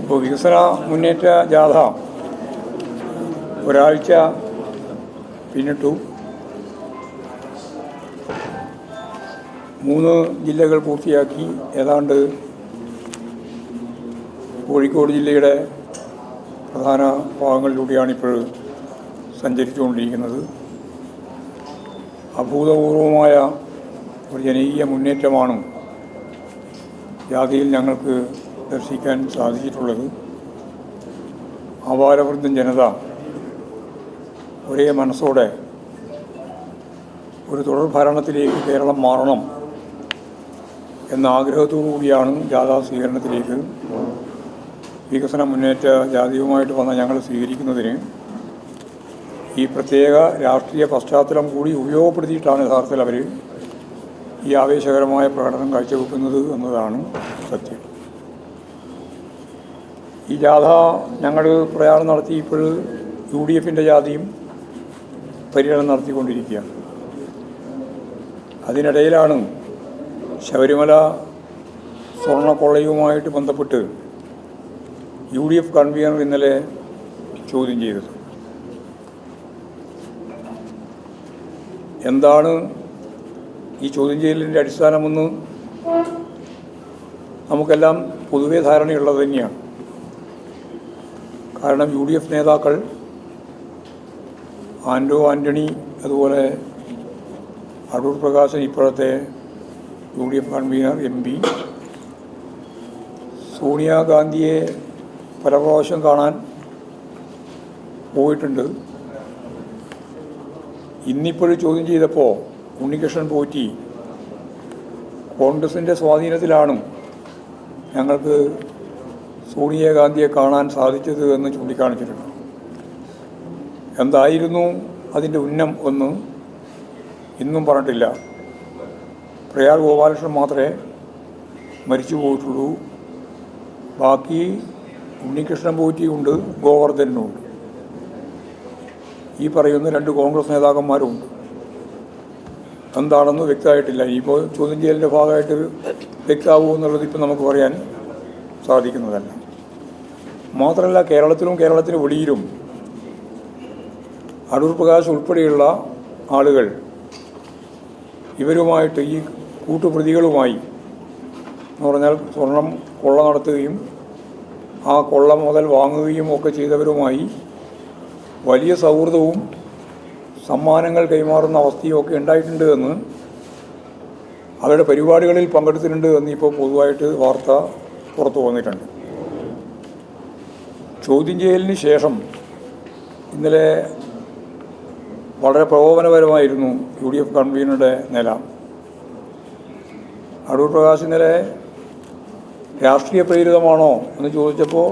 ഇപ്പോൾ വികസന മുന്നേറ്റ ജാഥ ഒരാഴ്ച പിന്നിട്ടു. 3 ജില്ലകൾ പൂർത്തിയാക്കി. ഏതാണ്ട് കോഴിക്കോട് ജില്ലയുടെ പ്രധാന ഭാഗങ്ങളിലൂടെയാണിപ്പോൾ സഞ്ചരിച്ചുകൊണ്ടിരിക്കുന്നത്. അഭൂതപൂർവമായ ഒരു ജനകീയ മുന്നേറ്റമാണ് ജാഥയിൽ ഞങ്ങൾക്ക് ദർശിക്കാൻ സാധിച്ചിട്ടുള്ളത്. അപാരവൃദ്ധം ജനത ഒരേ മനസ്സോടെ ഒരു തുടർ ഭരണത്തിലേക്ക് കേരളം മാറണം എന്ന ആഗ്രഹത്തോടു കൂടിയാണ് ജാഥാ സ്വീകരണത്തിലേക്ക് വികസന മുന്നേറ്റ ജാഥയുമായിട്ട് വന്ന ഞങ്ങൾ സ്വീകരിക്കുന്നതിന് ഈ പ്രത്യേക രാഷ്ട്രീയ പശ്ചാത്തലം കൂടി ഉപയോഗപ്പെടുത്തിയിട്ടാണ് യഥാർത്ഥത്തിൽ അവർ ഈ ആവേശകരമായ പ്രകടനം കാഴ്ചവെക്കുന്നത് എന്നതാണ് സത്യം. ഈ ജാഥ ഞങ്ങൾ പ്രയാണം നടത്തി ഇപ്പോൾ UDF-ൻ്റെ ജാഥയും പര്യടനം നടത്തിക്കൊണ്ടിരിക്കുകയാണ്. അതിനിടയിലാണ് ശബരിമല സ്വർണ്ണക്കൊള്ളയുമായിട്ട് ബന്ധപ്പെട്ട് UDF കൺവീനർ ഇന്നലെ ചോദ്യം ചെയ്തത്. എന്താണ് ഈ ചോദ്യം ചെയ്യലിൻ്റെ അടിസ്ഥാനമെന്ന് നമുക്കെല്ലാം പൊതുവെ ധാരണയുള്ളത് തന്നെയാണ്. കാരണം UDF നേതാക്കൾ ആൻ്റണി, അതുപോലെ അടൂർ പ്രകാശൻ, ഇപ്പോഴത്തെ UDF കൺവീനർ MP, സോണിയാഗാന്ധിയെ പല പ്രാവശ്യം കാണാൻ പോയിട്ടുണ്ട്. ഇന്നിപ്പോഴും ചോദ്യം ചെയ്തപ്പോൾ ഉണ്ണികൃഷ്ണൻ പോറ്റി കോൺഗ്രസിൻ്റെ സ്വാധീനത്തിലാണ് ഞങ്ങൾക്ക് സോണിയാഗാന്ധിയെ കാണാൻ സാധിച്ചത് എന്ന് ചൂണ്ടിക്കാണിച്ചിട്ടുണ്ട്. എന്തായിരുന്നു അതിൻ്റെ ഉന്നം എന്ന് ഇന്നും പറഞ്ഞിട്ടില്ല. പ്രയാർ ഗോപാലകൃഷ്ണൻ മാത്രമേ മരിച്ചു പോയിട്ടുള്ളൂ. ബാക്കി ഉണ്ണികൃഷ്ണൻ പോറ്റിയുണ്ട്, ഗോവർദ്ധനുണ്ട്, ഈ പറയുന്ന 2 കോൺഗ്രസ് നേതാക്കന്മാരുണ്ട്. എന്താണെന്ന് വ്യക്തമായിട്ടില്ല. ഇപ്പോൾ ചോദ്യം ചെയ്യലിൻ്റെ ഭാഗമായിട്ട് വ്യക്തമാകുമോ എന്നുള്ളത് ഇപ്പം നമുക്ക് പറയാൻ സാധിക്കുന്നതല്ല. മാത്രമല്ല, കേരളത്തിന് വെളിയിലും അടൂർ പ്രകാശ് ഉൾപ്പെടെയുള്ള ആളുകൾ ഇവരുമായിട്ട്, ഈ കൂട്ടുപ്രതികളുമായി എന്ന് പറഞ്ഞാൽ സ്വർണം കൊള്ള നടത്തുകയും ആ കൊള്ള മുതൽ വാങ്ങുകയും ഒക്കെ ചെയ്തവരുമായി വലിയ സൗഹൃദവും സമ്മാനങ്ങൾ കൈമാറുന്ന അവസ്ഥയും ഒക്കെ ഉണ്ടായിട്ടുണ്ട് എന്ന്, അവരുടെ പരിപാടികളിൽ പങ്കെടുത്തിട്ടുണ്ട് എന്ന് ഇപ്പോൾ പൊതുവായിട്ട് വാർത്ത പുറത്തു വന്നിട്ടുണ്ട്. ചോദ്യം ചെയ്യലിന് ശേഷം ഇന്നലെ വളരെ പ്രകോപനപരമായിരുന്നു UDF കൺവീനറുടെ നില. അടൂർ പ്രകാശ് ഇന്നലെ രാഷ്ട്രീയ പ്രേരിതമാണോ എന്ന് ചോദിച്ചപ്പോൾ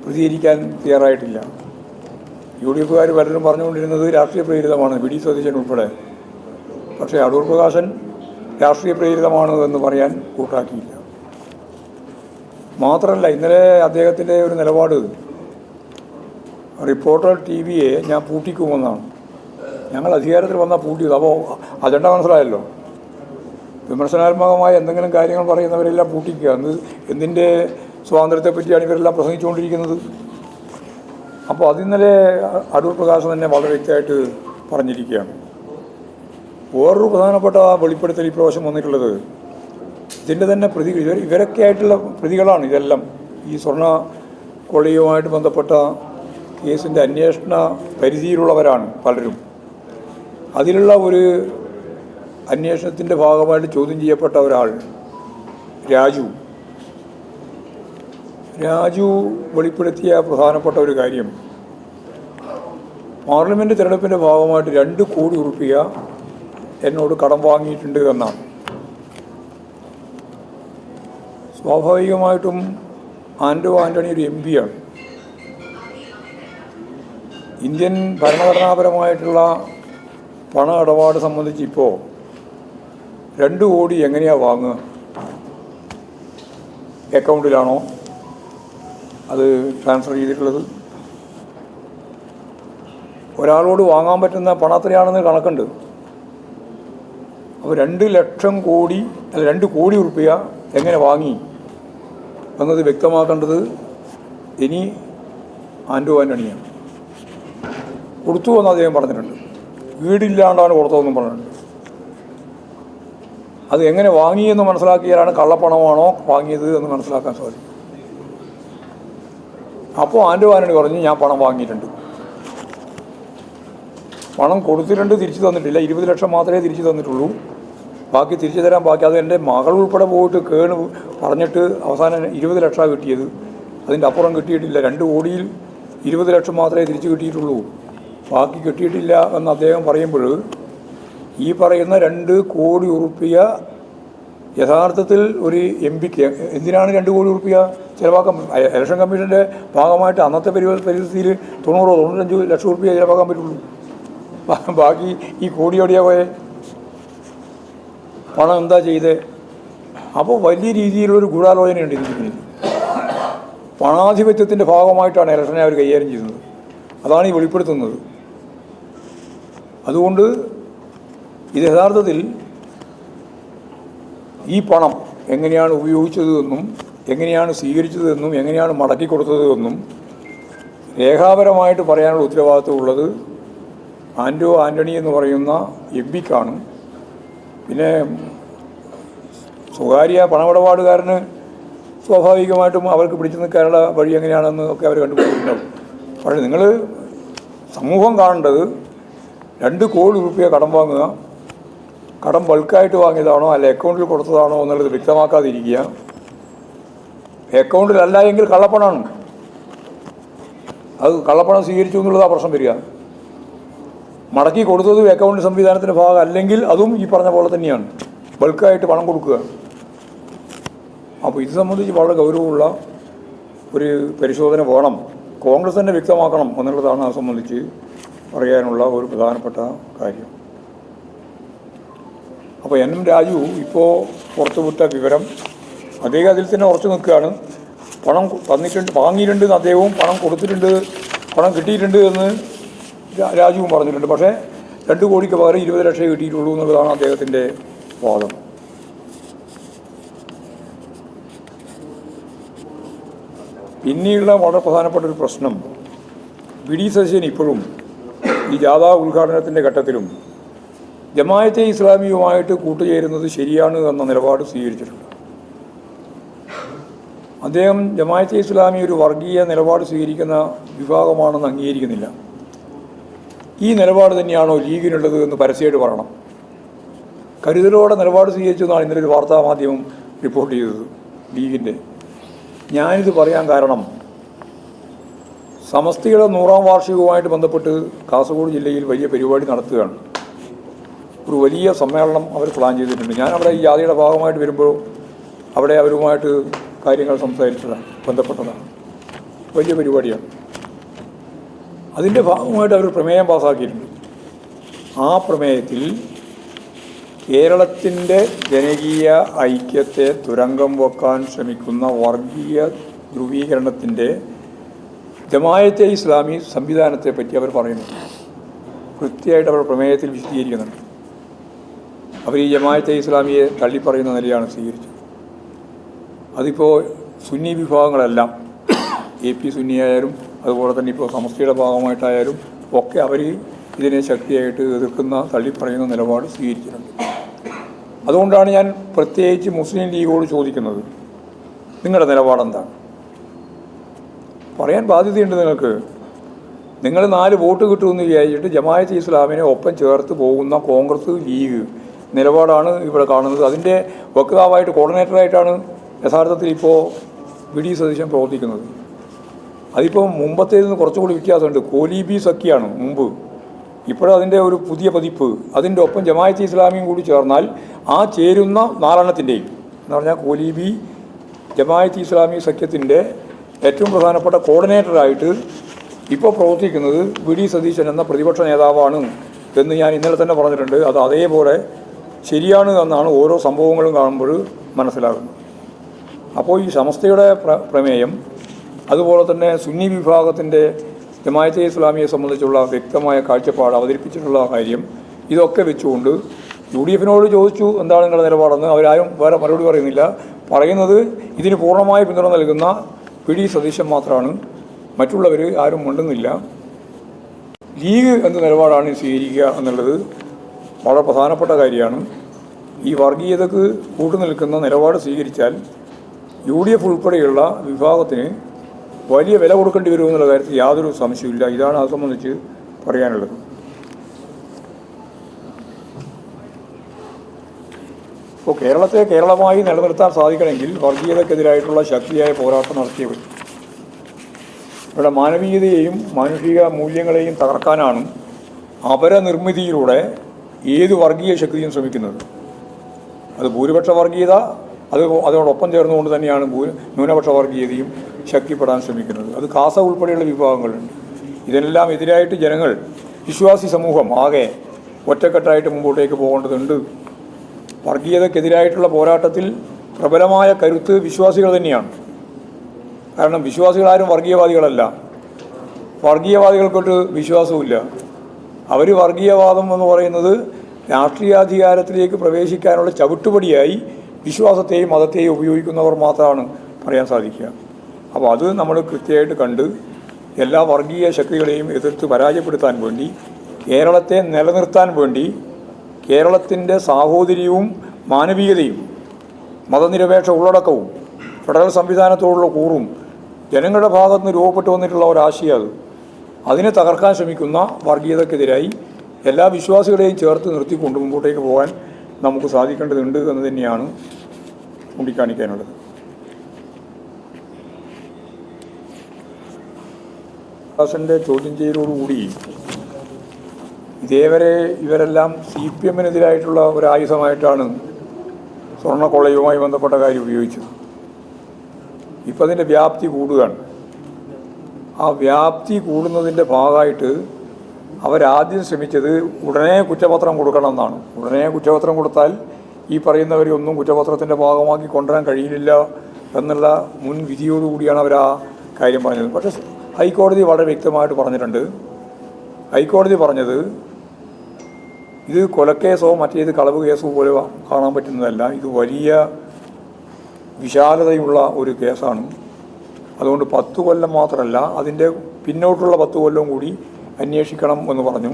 പ്രതികരിക്കാൻ തയ്യാറായിട്ടില്ല. UDF-കാർ പലരും പറഞ്ഞുകൊണ്ടിരുന്നത് രാഷ്ട്രീയ പ്രേരിതമാണ്, VD സതീശൻ ഉൾപ്പെടെ. പക്ഷേ അടൂർ പ്രകാശൻ രാഷ്ട്രീയ പ്രേരിതമാണ് എന്ന് പറയാൻ കൂട്ടാക്കിയില്ല. മാത്രമല്ല, ഇന്നലെ അദ്ദേഹത്തിൻ്റെ ഒരു നിലപാട് റിപ്പോർട്ടർ TV-യെ ഞാൻ പൂട്ടിക്കുമെന്നാണ്. ഞങ്ങൾ അധികാരത്തിൽ വന്നാൽ പൂട്ടിയത്. അപ്പോൾ അജണ്ട മനസ്സിലായല്ലോ. വിമർശനാത്മകമായ എന്തെങ്കിലും കാര്യങ്ങൾ പറയുന്നവരെല്ലാം പൂട്ടിക്കുക. എന്തിൻ്റെ സ്വാതന്ത്ര്യത്തെപ്പറ്റിയാണ് ഇവരെല്ലാം പ്രസംഗിച്ചുകൊണ്ടിരിക്കുന്നത്? അപ്പോൾ അതിന്നലെ അടൂർ പ്രകാശ് തന്നെ വളരെ വ്യക്തമായിട്ട് പറഞ്ഞിരിക്കുകയാണ്. വേറൊരു പ്രധാനപ്പെട്ട വെളിപ്പെടുത്തൽ ഈ പ്രാവശ്യം വന്നിട്ടുള്ളത്, ഇതിൻ്റെ തന്നെ ഇവരൊക്കെ ആയിട്ടുള്ള പ്രതികളാണ് ഇതെല്ലാം. ഈ സ്വർണ്ണ കൊള്ളയുമായിട്ട് ബന്ധപ്പെട്ട കേസിൻ്റെ അന്വേഷണ പരിധിയിലുള്ളവരാണ് പലരും. അതിലുള്ള ഒരു അന്വേഷണത്തിൻ്റെ ഭാഗമായിട്ട് ചോദ്യം ചെയ്യപ്പെട്ട ഒരാൾ രാജു വെളിപ്പെടുത്തിയ പ്രധാനപ്പെട്ട ഒരു കാര്യം, പാർലമെൻറ്റ് തിരഞ്ഞെടുപ്പിൻ്റെ ഭാഗമായിട്ട് 2 കോടി രൂപ എന്നോട് കടം വാങ്ങിയിട്ടുണ്ട് എന്നാണ്. സ്വാഭാവികമായിട്ടും ആൻ്റണി ഒരു MP-യാണ്. ഇന്ത്യൻ ഭരണഘടനാപരമായിട്ടുള്ള പണ ഇടപാട് സംബന്ധിച്ച് ഇപ്പോൾ 2 കോടി എങ്ങനെയാണ് വാങ്ങുക? അക്കൗണ്ടിലാണോ അത് ട്രാൻസ്ഫർ ചെയ്തിട്ടുള്ളത്? ഒരാളോട് വാങ്ങാൻ പറ്റുന്ന പണം എത്രയാണെന്ന് കണക്കുണ്ട്. അപ്പോൾ 2 കോടി രൂപ എങ്ങനെ വാങ്ങി എന്നത് വ്യക്തമാക്കേണ്ടത് ഇനി ആൻഡോ ആൻ്റണിയാണ്. കൊടുത്തു എന്ന് അദ്ദേഹം പറഞ്ഞിട്ടുണ്ട്. വീടില്ലാണ്ടാണ് കൊടുത്തതെന്നും പറഞ്ഞിട്ടുണ്ട്. അത് എങ്ങനെ വാങ്ങിയെന്ന് മനസ്സിലാക്കിയാലാണ് കള്ളപ്പണമാണോ വാങ്ങിയത് എന്ന് മനസ്സിലാക്കാൻ സാധിക്കും. അപ്പോൾ ആൻഡോ ആൻ്റണി പറഞ്ഞു, ഞാൻ പണം വാങ്ങിയിട്ടുണ്ട്, പണം കൊടുത്തിട്ടുണ്ട്, തിരിച്ചു തന്നിട്ടില്ല. 20 ലക്ഷം മാത്രമേ തിരിച്ചു തന്നിട്ടുള്ളൂ, ബാക്കി തിരിച്ചു തരാൻ ബാക്കി. അത് എൻ്റെ മകൾ ഉൾപ്പെടെ പോയിട്ട് കേണ് പറഞ്ഞിട്ട് അവസാനം 20 ലക്ഷമാണ് കിട്ടിയത്. അതിൻ്റെ അപ്പുറം കിട്ടിയിട്ടില്ല. 2 കോടിയിൽ 20 ലക്ഷം മാത്രമേ തിരിച്ചു കിട്ടിയിട്ടുള്ളൂ, ബാക്കി കിട്ടിയിട്ടില്ല എന്ന് അദ്ദേഹം പറയുമ്പോൾ ഈ പറയുന്ന 2 കോടി ഉറുപ്പിക യഥാർത്ഥത്തിൽ ഒരു എം പിക്ക് എന്തിനാണ് 2 കോടി ഉറുപ്പിക ചിലവാക്കാൻ? ഇലക്ഷൻ കമ്മീഷൻ്റെ ഭാഗമായിട്ട് അന്നത്തെ പരിസ്ഥിതിയിൽ 90-95 ലക്ഷം ഉറുപ്പിക ചിലവാക്കാൻ പറ്റുള്ളൂ. ബാക്കി ഈ കോടിയോടെയാ പോയെ പണം എന്താ ചെയ്തേ? അപ്പോൾ വലിയ രീതിയിലുള്ളൊരു ഗൂഢാലോചനയുണ്ട് ഇതിന് പിന്നിൽ. പണാധിപത്യത്തിൻ്റെ ഭാഗമായിട്ടാണ് ഇലക്ഷനെ അവർ കൈകാര്യം ചെയ്യുന്നത്. അതാണ് ഈ വെളിപ്പെടുത്തുന്നത്. അതുകൊണ്ട് ഇത് യഥാർത്ഥത്തിൽ ഈ പണം എങ്ങനെയാണ് ഉപയോഗിച്ചത് എന്നും എങ്ങനെയാണ് സ്വീകരിച്ചതെന്നും എങ്ങനെയാണ് മടക്കി കൊടുത്തത് എന്നും രേഖാപരമായിട്ട് പറയാനുള്ള ഉത്തരവാദിത്വമുള്ളത് ആൻഡോ ആൻ്റണി എന്ന് പറയുന്ന എം പിക്കാണ്. പിന്നെ സ്വകാര്യ പണമിടപാടുകാരന് സ്വാഭാവികമായിട്ടും അവർക്ക് പിടിച്ചു നിൽക്കാനുള്ള വഴി എങ്ങനെയാണെന്ന് ഒക്കെ അവർ കണ്ടുപിടിച്ചിട്ടുണ്ടാവും. പക്ഷേ നിങ്ങൾ സമൂഹം കാണേണ്ടത് 2 കോടി ഉറുപ്പിക കടം വാങ്ങുക, കടം ബൾക്കായിട്ട് വാങ്ങിയതാണോ അല്ല അക്കൗണ്ടിൽ കൊടുത്തതാണോ എന്നുള്ളത് വ്യക്തമാക്കാതിരിക്കുക. അക്കൗണ്ടിലല്ല എങ്കിൽ കള്ളപ്പണമാണ്. അത് കള്ളപ്പണം സ്വീകരിച്ചു എന്നുള്ളതാണ് പ്രശ്നം വരിക. മടക്കി കൊടുത്തതും അക്കൗണ്ട് സംവിധാനത്തിൻ്റെ ഭാഗം അല്ലെങ്കിൽ അതും ഈ പറഞ്ഞ പോലെ തന്നെയാണ്, ബൾക്കായിട്ട് പണം കൊടുക്കുക. അപ്പോൾ ഇത് സംബന്ധിച്ച് വളരെ ഗൗരവമുള്ള ഒരു പരിശോധന വേണം, കോൺഗ്രസ് തന്നെ വ്യക്തമാക്കണം എന്നുള്ളതാണ് അത് സംബന്ധിച്ച് പറയാനുള്ള ഒരു പ്രധാനപ്പെട്ട കാര്യം. അപ്പോൾ എൻ എം രാജു ഇപ്പോൾ പുറത്തുവിട്ട വിവരം, അദ്ദേഹം അതിൽ തന്നെ ഉറച്ചു നിൽക്കുകയാണ്. പണം തന്നിട്ടുണ്ട്, വാങ്ങിയിട്ടുണ്ട് എന്ന് അദ്ദേഹവും, പണം കൊടുത്തിട്ടുണ്ട്, പണം കിട്ടിയിട്ടുണ്ട് എന്ന് രാജുവും പറഞ്ഞിട്ടുണ്ട്. പക്ഷേ 2 കോടിക്ക് പകരം 20 ലക്ഷം കിട്ടിയിട്ടുള്ളൂ എന്നുള്ളതാണ് അദ്ദേഹത്തിൻ്റെ വാദം. പിന്നീടുള്ള വളരെ പ്രധാനപ്പെട്ട ഒരു പ്രശ്നം, വി.ഡി. സതീശൻ ഇപ്പോഴും ഈ ജാഥ ഉദ്ഘാടനത്തിൻ്റെ ഘട്ടത്തിലും ജമാഅത്തെ ഇസ്ലാമിയുമായിട്ട് കൂട്ടുചേരുന്നത് ശരിയാണ് എന്ന നിലപാട് സ്വീകരിച്ചിട്ടുണ്ട്. അദ്ദേഹം ജമാഅത്തെ ഇസ്ലാമി ഒരു വർഗീയ നിലപാട് സ്വീകരിക്കുന്ന വിഭാഗമാണെന്ന് അംഗീകരിക്കുന്നില്ല. ഈ നിലപാട് തന്നെയാണോ ലീഗിനുള്ളത് എന്ന് പരസ്യമായിട്ട് പറയണം. കരുതലോടെ നിലപാട് സ്വീകരിച്ചെന്നാണ് ഇന്നലെ ഒരു വാർത്താമാധ്യമം റിപ്പോർട്ട് ചെയ്തത് ലീഗിൻ്റെ. ഞാനിത് പറയാൻ കാരണം, സമസ്തയുടെ 100ാം വാർഷികവുമായിട്ട് ബന്ധപ്പെട്ട് കാസർഗോഡ് ജില്ലയിൽ വലിയ പരിപാടി നടത്തുകയാണ്. ഒരു വലിയ സമ്മേളനം അവർ പ്ലാൻ ചെയ്തിട്ടുണ്ട്. ഞാനവിടെ ഈ ജാതിയുടെ ഭാഗമായിട്ട് വരുമ്പോൾ അവിടെ അവരുമായിട്ട് കാര്യങ്ങൾ സംസാരിച്ചതാണ്, ബന്ധപ്പെട്ടതാണ്. വലിയ പരിപാടിയാണ്. അതിൻ്റെ ഭാഗമായിട്ട് അവർ പ്രമേയം പാസ്സാക്കിയിട്ടുണ്ട്. ആ പ്രമേയത്തിൽ കേരളത്തിൻ്റെ ജനകീയ ഐക്യത്തെ തുരങ്കം വെക്കാൻ ശ്രമിക്കുന്ന വർഗീയ ധ്രുവീകരണത്തിൻ്റെ ജമാഅത്തെ ഇസ്ലാമി സംവിധാനത്തെ പറ്റി അവർ പറയുന്നുണ്ട്. കൃത്യമായിട്ട് അവർ പ്രമേയത്തിൽ വിശദീകരിക്കുന്നുണ്ട്. അവർ ഈ ജമാഅത്തെ ഇസ്ലാമിയെ തള്ളിപ്പറയുന്ന നിലയാണ് സ്വീകരിച്ചത്. അതിപ്പോൾ സുന്നി വിഭാഗങ്ങളെല്ലാം, AP സുന്നിയായാലും അതുപോലെ തന്നെ ഇപ്പോൾ സമസ്തയുടെ ഭാഗമായിട്ടായാലും ഒക്കെ അവർ ഇതിനെ ശക്തിയായിട്ട് എതിർക്കുന്ന തള്ളിപ്പറയുന്ന നിലപാട് സ്വീകരിച്ചിട്ടുണ്ട്. അതുകൊണ്ടാണ് ഞാൻ പ്രത്യേകിച്ച് മുസ്ലിം ലീഗോട് ചോദിക്കുന്നത്, നിങ്ങളുടെ നിലപാടെന്താണ്? പറയാൻ ബാധ്യതയുണ്ട് നിങ്ങൾക്ക്. നിങ്ങൾ 4 വോട്ട് കിട്ടുമെന്ന് വിചാരിച്ചിട്ട് ജമാഅത്തെ ഇസ്ലാമിനെ ഒപ്പം ചേർത്ത് പോകുന്ന കോൺഗ്രസ് ലീഗ് നിലപാടാണ് ഇവിടെ കാണുന്നത്. അതിൻ്റെ വക്താവായിട്ട് കോർഡിനേറ്ററായിട്ടാണ് യഥാർത്ഥത്തിൽ ഇപ്പോൾ വി.ഡി. സതീശൻ പ്രവർത്തിക്കുന്നത്. അതിപ്പോൾ മുമ്പത്തേതിന് കുറച്ചുകൂടി വ്യത്യാസമുണ്ട്. കോലീബി സഖ്യാണ് മുമ്പ്, ഇപ്പോഴും അതിൻ്റെ ഒരു പുതിയ പതിപ്പ്. അതിൻ്റെ ഒപ്പം ജമാഅത്തെ ഇസ്ലാമിയും കൂടി ചേർന്നാൽ ആ ചേരുന്ന 4എണ്ണത്തിൻ്റെയും എന്ന് പറഞ്ഞാൽ കോലീബി ജമാഅത്തെ ഇസ്ലാമി സഖ്യത്തിൻ്റെ ഏറ്റവും പ്രധാനപ്പെട്ട കോർഡിനേറ്ററായിട്ട് ഇപ്പോൾ പ്രവർത്തിക്കുന്നത് വി.ഡി. സതീശൻ എന്ന പ്രതിപക്ഷ നേതാവാണ് എന്ന് ഞാൻ ഇന്നലെ തന്നെ പറഞ്ഞിട്ടുണ്ട്. അത് അതേപോലെ ശരിയാണ് എന്നാണ് ഓരോ സംഭവങ്ങളും കാണുമ്പോൾ മനസ്സിലാകുന്നത്. അപ്പോൾ ഈ സമസ്തയുടെ പ്രമേയം, അതുപോലെ തന്നെ സുന്നി വിഭാഗത്തിൻ്റെ ജമാഅത്തെ ഇസ്ലാമിയെ സംബന്ധിച്ചുള്ള വ്യക്തമായ കാഴ്ചപ്പാട് അവതരിപ്പിച്ചിട്ടുള്ള കാര്യം, ഇതൊക്കെ വെച്ചുകൊണ്ട് UDF-നോട് ചോദിച്ചു എന്താണ് നിങ്ങളുടെ നിലപാടെന്ന്. അവരാരും വേറെ മറുപടി പറയുന്നില്ല. പറയുന്നത് ഇതിന് പൂർണ്ണമായ പിന്തുണ നൽകുന്ന PD സതീശൻ മാത്രമാണ്, മറ്റുള്ളവർ ആരും മിണ്ടുന്നില്ല. ലീഗ് എന്ത് നിലപാടാണ് സ്വീകരിക്കുക എന്നുള്ളത് വളരെ പ്രധാനപ്പെട്ട കാര്യമാണ്. ഈ വർഗീയതക്ക് കൂട്ടുനിൽക്കുന്ന നിലപാട് സ്വീകരിച്ചാൽ UDF ഉൾപ്പെടെയുള്ള വിഭാഗത്തിന് വലിയ വില കൊടുക്കേണ്ടി വരുമെന്നുള്ള കാര്യത്തിൽ യാതൊരു സംശയമില്ല. ഇതാണ് അത് സംബന്ധിച്ച് പറയാനുള്ളത്. ഇപ്പോൾ കേരളത്തെ കേരളമായി നിലനിർത്താൻ സാധിക്കണമെങ്കിൽ വർഗീയതക്കെതിരായിട്ടുള്ള ശക്തിയായ പോരാട്ടം നടത്തിയേ പറ്റും. ഇവിടെ മാനവീയതയെയും മാനുഷിക മൂല്യങ്ങളെയും തകർക്കാനാണ് അപരനിർമ്മിതിയിലൂടെ ഏത് വർഗീയ ശക്തിയും ശ്രമിക്കുന്നത്. അത് ഭൂരിപക്ഷ വർഗീയത, അതോടൊപ്പം ചേർന്നുകൊണ്ട് തന്നെയാണ് ന്യൂനപക്ഷ വർഗീയതയും ശക്തിപ്പെടാൻ ശ്രമിക്കുന്നത്. അത് കാസ ഉൾപ്പെടെയുള്ള വിഭാഗങ്ങളുണ്ട്. ഇതിനെല്ലാം എതിരായിട്ട് ജനങ്ങൾ, വിശ്വാസി സമൂഹം ആകെ ഒറ്റക്കെട്ടായിട്ട് മുമ്പോട്ടേക്ക് പോകേണ്ടതുണ്ട്. വർഗീയതക്കെതിരായിട്ടുള്ള പോരാട്ടത്തിൽ പ്രബലമായ കരുത്ത് വിശ്വാസികൾ തന്നെയാണ്. കാരണം വിശ്വാസികളാരും വർഗീയവാദികളല്ല. വർഗീയവാദികൾക്കൊട്ട് വിശ്വാസവുമില്ല. അവർ വർഗീയവാദം എന്ന് പറയുന്നത് രാഷ്ട്രീയാധികാരത്തിലേക്ക് പ്രവേശിക്കാനുള്ള ചവിട്ടുപടിയായി വിശ്വാസത്തെയും മതത്തെയും ഉപയോഗിക്കുന്നവർ മാത്രമാണ് പറയാൻ സാധിക്കുക. അപ്പോൾ അത് നമ്മൾ കൃത്യമായിട്ട് കണ്ട് എല്ലാ വർഗീയ ശക്തികളെയും എതിർത്ത് പരാജയപ്പെടുത്താൻ വേണ്ടി, കേരളത്തെ നിലനിർത്താൻ വേണ്ടി, കേരളത്തിൻ്റെ സാഹോദര്യവും മാനവികതയും മതനിരപേക്ഷ ഉള്ളടക്കവും ഫെഡറൽ സംവിധാനത്തോടുള്ള കൂറും ജനങ്ങളുടെ ഭാഗത്ത് നിന്ന് രൂപപ്പെട്ടു വന്നിട്ടുള്ള ഒരാശയം അതിനെ തകർക്കാൻ ശ്രമിക്കുന്ന വർഗീയതക്കെതിരായി എല്ലാ വിശ്വാസികളെയും ചേർത്ത് നിർത്തിക്കൊണ്ട് മുമ്പോട്ടേക്ക് പോകാൻ നമുക്ക് സാധിക്കേണ്ടതുണ്ട് എന്ന് തന്നെയാണ് ചൂണ്ടിക്കാണിക്കാനുള്ളത്. ാസിൻ്റെ ചോദ്യം ചെയ്യലോടുകൂടി ഇതേവരെ ഇവരെല്ലാം CPM-നെതിരായിട്ടുള്ള ഒരു ആയുധമായിട്ടാണ് സ്വർണ്ണക്കൊള്ളയുമായി ബന്ധപ്പെട്ട കാര്യം ഉപയോഗിച്ചത്. ഇപ്പം അതിൻ്റെ വ്യാപ്തി കൂടുകയാണ്. ആ വ്യാപ്തി കൂടുന്നതിൻ്റെ ഭാഗമായിട്ട് അവരാദ്യം ശ്രമിച്ചത് ഉടനെ കുറ്റപത്രം കൊടുക്കണം എന്നാണ്. ഉടനെ കുറ്റപത്രം കൊടുത്താൽ ഈ പറയുന്നവരെ ഒന്നും കുറ്റപത്രത്തിൻ്റെ ഭാഗമാക്കി കൊണ്ടുവരാൻ കഴിയില്ല എന്നുള്ള മുൻ വിധിയോടുകൂടിയാണ് അവർ ആ കാര്യം പറഞ്ഞത്. പക്ഷേ ഹൈക്കോടതി വളരെ വ്യക്തമായിട്ട് പറഞ്ഞിട്ടുണ്ട്. ഹൈക്കോടതി പറഞ്ഞത് ഇത് കൊലക്കേസോ മറ്റേത് കളവ് കേസോ പോലെ കാണാൻ പറ്റുന്നതല്ല. ഇത് വലിയ വിശാലതയുള്ള ഒരു കേസാണ്. അതുകൊണ്ട് 10 കൊല്ലം മാത്രമല്ല, അതിൻ്റെ പിന്നോട്ടുള്ള 10 കൊല്ലം കൂടി അന്വേഷിക്കണം എന്ന് പറഞ്ഞു.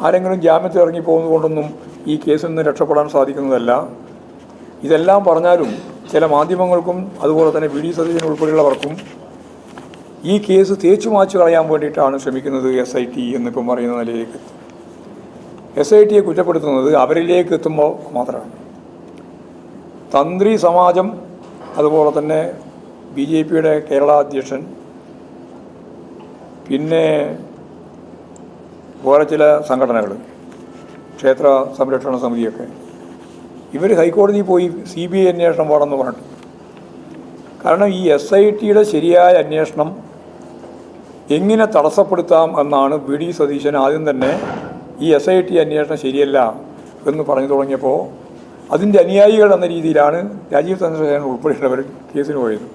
ആരെങ്കിലും ജാമ്യത്തിൽ ഇറങ്ങിപ്പോകുന്നത് കൊണ്ടൊന്നും ഈ കേസിൽ നിന്ന് രക്ഷപ്പെടാൻ സാധിക്കുന്നതല്ല. ഇതെല്ലാം പറഞ്ഞാലും ചില മാധ്യമങ്ങൾക്കും അതുപോലെ തന്നെ VD സതീശൻ ഉൾപ്പെടെയുള്ളവർക്കും ഈ കേസ് തേച്ചു മാച്ചു കളയാൻ വേണ്ടിയിട്ടാണ് ശ്രമിക്കുന്നത് SIT എന്നിപ്പം പറയുന്ന നിലയിലേക്ക്. SITയെ കുറ്റപ്പെടുത്തുന്നത് അവരിലേക്ക് എത്തുമ്പോൾ മാത്രമാണ്. തന്ത്രി സമാജം, അതുപോലെ തന്നെ BJP-യുടെ കേരള അധ്യക്ഷൻ, പിന്നെ വേറെ ചില സംഘടനകൾ, ക്ഷേത്ര സംരക്ഷണ സമിതിയൊക്കെ, ഇവർ ഹൈക്കോടതിയിൽ പോയി CBI അന്വേഷണം വേണമെന്ന് പറഞ്ഞിട്ട്. കാരണം ഈ SITയുടെ ശരിയായ അന്വേഷണം എങ്ങനെ തടസ്സപ്പെടുത്താം എന്നാണ് VD സതീശൻ ആദ്യം തന്നെ ഈ SIT അന്വേഷണം ശരിയല്ല എന്ന് പറഞ്ഞു തുടങ്ങിയപ്പോൾ അതിൻ്റെ അനുയായികൾ എന്ന രീതിയിലാണ് രാജീവ് ചന്ദ്രശേഖരൻ ഉൾപ്പെടെയുള്ളവർ കേസിന് പോയത്.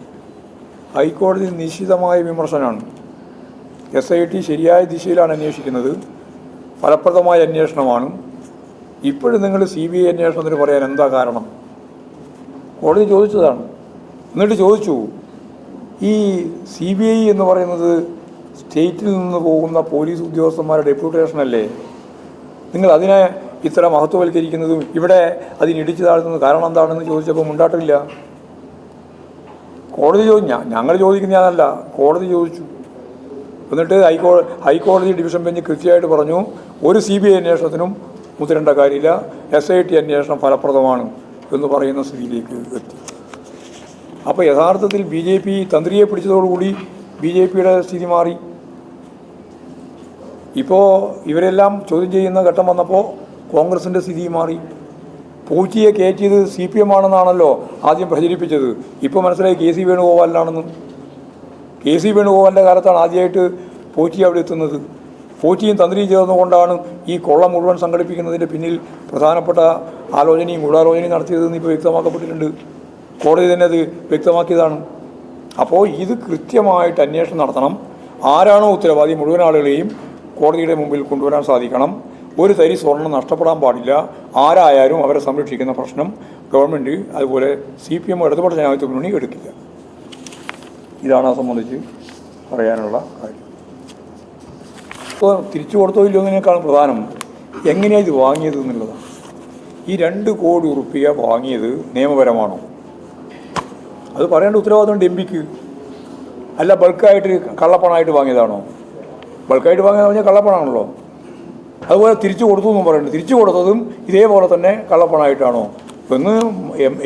ഹൈക്കോടതി നിശ്ചിതമായ വിമർശനമാണ്. SIT ശരിയായ ദിശയിലാണ് അന്വേഷിക്കുന്നത്, ഫലപ്രദമായ അന്വേഷണമാണ്. ഇപ്പോഴും നിങ്ങൾ CBI അന്വേഷണത്തിന് പറയാൻ എന്താ കാരണം? കോടതി ചോദിച്ചതാണ്. എന്നിട്ട് ചോദിച്ചു, ഈ CBI എന്ന് പറയുന്നത് സ്റ്റേറ്റിൽ നിന്ന് പോകുന്ന പോലീസ് ഉദ്യോഗസ്ഥന്മാരുടെ ഡെപ്യൂട്ടേഷനല്ലേ? നിങ്ങൾ അതിനെ ഇത്ര മഹത്വവൽക്കരിക്കുന്നതും ഇവിടെ അതിനിടിച്ചു താഴ്ത്തുന്നത് കാരണം എന്താണെന്ന് ചോദിച്ചപ്പോൾ മുണ്ടാട്ടില്ല. കോടതി ഞങ്ങൾ ചോദിക്കുന്നതല്ല, കോടതി ചോദിച്ചു. എന്നിട്ട് ഹൈക്കോടതി ഡിവിഷൻ ബെഞ്ച് കൃത്യമായിട്ട് പറഞ്ഞു, ഒരു CBI അന്വേഷണത്തിനും മുതിരേണ്ട കാര്യമില്ല, SIT അന്വേഷണം ഫലപ്രദമാണ് എന്ന് പറയുന്ന സ്ഥിതിയിലേക്ക് എത്തി. അപ്പോൾ യഥാർത്ഥത്തിൽ BJP തന്ത്രിയെ പിടിച്ചതോടുകൂടി BJP-യുടെ സ്ഥിതി മാറി. ഇപ്പോൾ ഇവരെല്ലാം ചോദ്യം ചെയ്യുന്ന ഘട്ടം വന്നപ്പോൾ കോൺഗ്രസിൻ്റെ സ്ഥിതി മാറി. പൂച്ചിയെ കയറ്റിയത് CPM ആണെന്നാണല്ലോ ആദ്യം പ്രചരിപ്പിച്ചത്. ഇപ്പോൾ മനസ്സിലായി KC വേണുഗോപാലിനാണെന്ന്. KC വേണുഗോപാലിൻ്റെ കാലത്താണ് ആദ്യമായിട്ട് പൂച്ചി അവിടെ എത്തുന്നത്. പൂച്ചിയും തന്ത്രിയും ചേർന്നുകൊണ്ടാണ് ഈ കൊള്ള മുഴുവൻ സംഘടിപ്പിക്കുന്നതിൻ്റെ പിന്നിൽ പ്രധാനപ്പെട്ട ആലോചനയും ഗൂഢാലോചനയും നടത്തിയതെന്ന് ഇപ്പോൾ വ്യക്തമാക്കപ്പെട്ടിട്ടുണ്ട്. കോടതി തന്നെ അത് വ്യക്തമാക്കിയതാണ്. അപ്പോൾ ഇത് കൃത്യമായിട്ട് അന്വേഷണം നടത്തണം. ആരാണോ ഉത്തരവാദി മുഴുവൻ ആളുകളെയും കോടതിയുടെ മുമ്പിൽ കൊണ്ടുവരാൻ സാധിക്കണം. ഒരു തരി സ്വർണം നഷ്ടപ്പെടാൻ പാടില്ല. ആരായാലും അവരെ സംരക്ഷിക്കുന്ന പ്രശ്നം ഗവൺമെൻറ് അതുപോലെ CPM ഇടതുപക്ഷ ജനാധിപത്യ മുന്നണി എടുക്കില്ല. ഇതാണ് അത് സംബന്ധിച്ച് പറയാനുള്ള കാര്യം. ഇപ്പോൾ തിരിച്ചു കൊടുത്തോ ഇല്ലയോ എന്നതിനേക്കാളും പ്രധാനം എങ്ങനെയാണ് ഇത് വാങ്ങിയത് എന്നുള്ളതാണ്. ഈ 2 കോടി ഉറുപ്പിക വാങ്ങിയത് നിയമപരമാണോ? അത് പറയേണ്ട ഉത്തരവാദിത്തമുണ്ട് MP-ക്ക്. അല്ല ബൾക്കായിട്ട് കള്ളപ്പണമായിട്ട് വാങ്ങിയതാണോ? ബൾക്കായിട്ട് വാങ്ങിയെന്ന് പറഞ്ഞാൽ കള്ളപ്പണമാണല്ലോ. അതുപോലെ തിരിച്ചു കൊടുത്തു എന്നും പറയുന്നുണ്ട്. തിരിച്ചു കൊടുത്തതും ഇതേപോലെ തന്നെ കള്ളപ്പണമായിട്ടാണോ എന്ന്